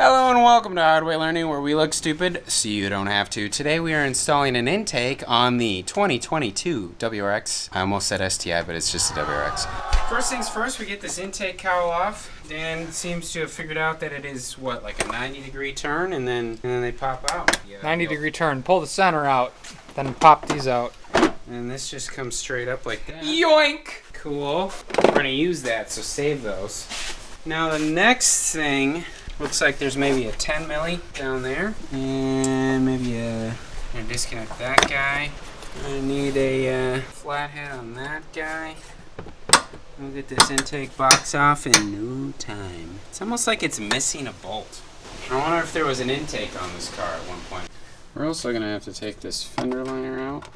Hello and welcome to Hardware Learning, where we look stupid so you don't have to. Today we are installing an intake on the 2022 WRX. I almost said STI, but it's just a WRX. First things first, we get this intake cowl off. Dan seems to have figured out that it is, what, like a 90-degree turn, and then they pop out. 90-degree turn. Pull the center out, then pop these out. And this just comes straight up like that. Yoink! Cool. We're going to use that, so save those. Now the next thing, looks like there's maybe a 10 milli down there. And maybe I'm going to disconnect that guy. I need a flathead on that guy. We'll get this intake box off in no time. It's almost like it's missing a bolt. I wonder if there was an intake on this car at one point. We're also going to have to take this fender liner out.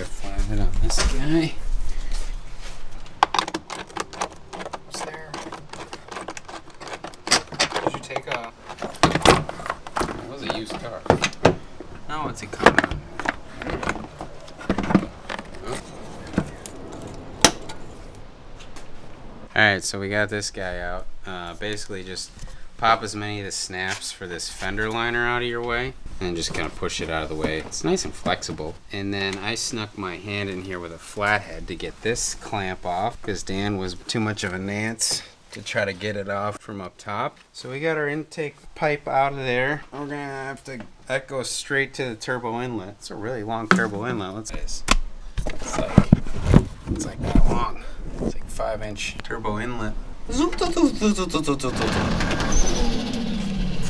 Flathead on this guy. What's there? Did you take a... That was a used car. No, it's a car. Oh. Alright, so we got this guy out. Basically just pop as many of the snaps for this fender liner out of your way. And just kind of push it out of the way. It's nice and flexible. And then I snuck my hand in here with a flathead to get this clamp off because Dan was too much of a nance to try to get it off from up top. So we got our intake pipe out of there. We're gonna have to, that goes straight to the turbo inlet. It's a really long turbo inlet. It's like that long. It's like 5-inch turbo inlet.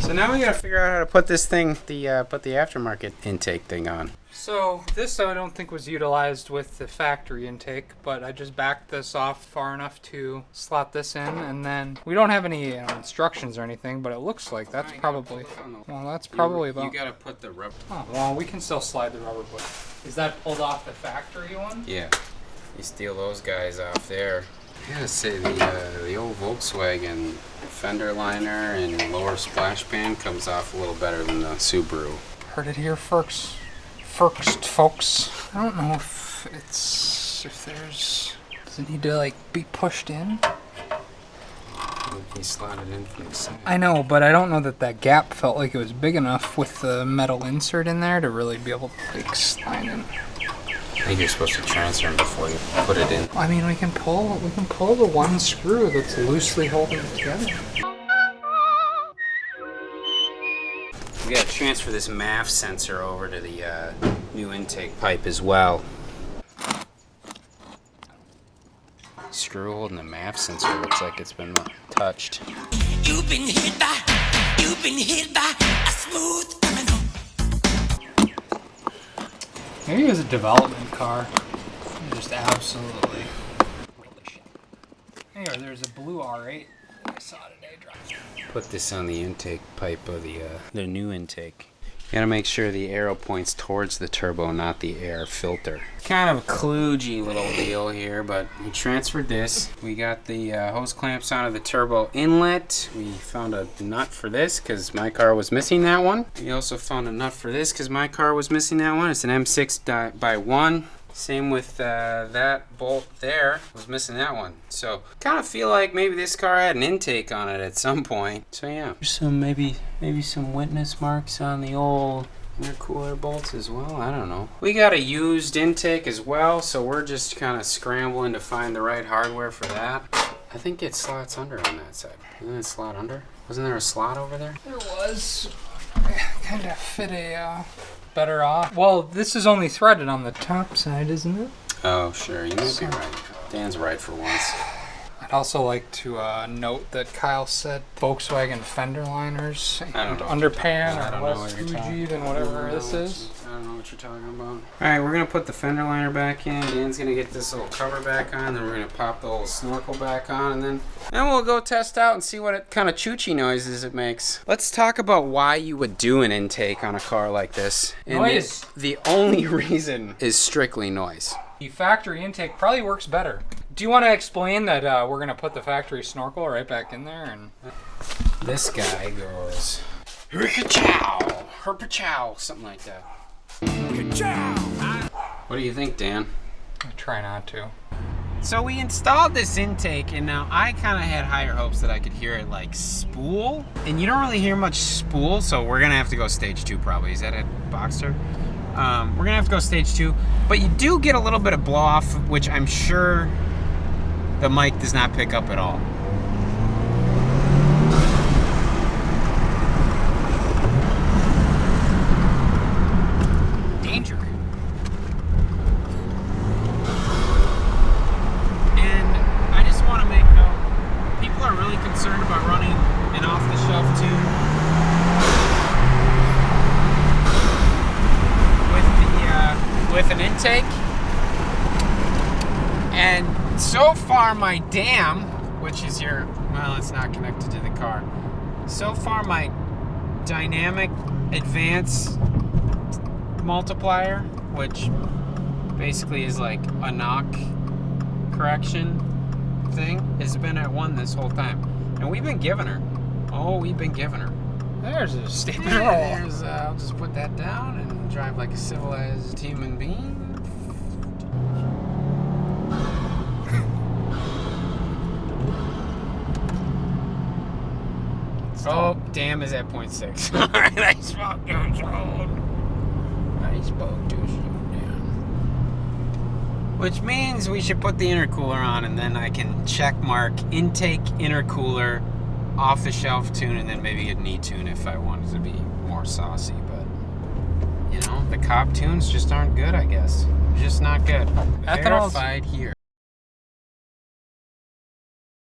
So now we gotta figure out how to put this thing, put the aftermarket intake thing on. So this I don't think was utilized with the factory intake, but I just backed this off far enough to slot this in, and then we don't have any instructions or anything, but it looks like that's probably, well, that's probably about. You gotta put the rubber. Oh, well, we can still slide the rubber, but is that pulled off the factory one? Yeah, you steal those guys off there. I gotta say the old Volkswagen fender liner and lower splash pan comes off a little better than the Subaru. Heard it here first, folks. I don't know if there's, does it need to like be pushed in? You slide it in from the side. I know, but I don't know that gap felt like it was big enough with the metal insert in there to really be able to like slide in. I think you're supposed to transfer them before you put it in. I mean, we can pull the one screw that's loosely holding it together. We gotta transfer this MAF sensor over to the new intake pipe as well. Screw holding the MAF sensor looks like it's been touched. You've been hit by a smooth criminal. Maybe it was a development car. Just absolutely. Anyway, there's a blue R8 I saw today driving. Put this on the intake pipe of the new intake. You gotta make sure the arrow points towards the turbo, not the air filter. Kind of a kludgy little deal here, but we transferred this. We got the hose clamps onto the turbo inlet. We found a nut for this because my car was missing that one. We also found a nut for this because my car was missing that one. It's an M6x1. Same with that bolt there, was missing that one. So kind of feel like maybe this car had an intake on it at some point. So yeah, some maybe some witness marks on the old intercooler bolts as well. I don't know. We got a used intake as well, so we're just kind of scrambling to find the right hardware for that. I think it slots under on that side. Didn't it slot under? Wasn't there a slot over there? There was. I kind of fit a better off. Well, this is only threaded on the top side, isn't it? Oh, sure. You may be right. Dan's right for once. I'd also like to note that Kyle said Volkswagen fender liners and underpan are less Fuji than whatever this is. I don't know what you're talking about. Alright, we're going to put the fender liner back in. Dan's going to get this little cover back on. Then we're going to pop the little snorkel back on. And then we'll go test out and see what kind of choochie noises it makes. Let's talk about why you would do an intake on a car like this. And noise. The only reason is strictly noise. The factory intake probably works better. Do you want to explain that we're going to put the factory snorkel right back in there? And this guy goes, herpa-chow, something like that. What do you think, Dan? I try not to. So we installed this intake, and now I kind of had higher hopes that I could hear it like spool. And you don't really hear much spool, so we're gonna have to go stage 2 probably. Is that it, Boxster? We're gonna have to go stage 2. But you do get a little bit of blow off, which I'm sure the mic does not pick up at all. Danger. Are really concerned about running an off-the-shelf tune with an intake, and so far my DAM, which is your, well, it's not connected to the car. So far my dynamic advance multiplier, which basically is like a knock correction thing, has been at 1 this whole time, and we've been giving her. Oh, we've been giving her. There's a statement. There's. I'll just put that down and drive like a civilized human being. Oh, DAM is at 0.6. All right, I spoke too soon. I spoke too soon. Which means we should put the intercooler on, and then I can check mark intake intercooler, off the shelf tune, and then maybe a knee tune if I wanted to be more saucy. But you know, the Cobb tunes just aren't good, I guess. Just not good. Ethanol's Verified here.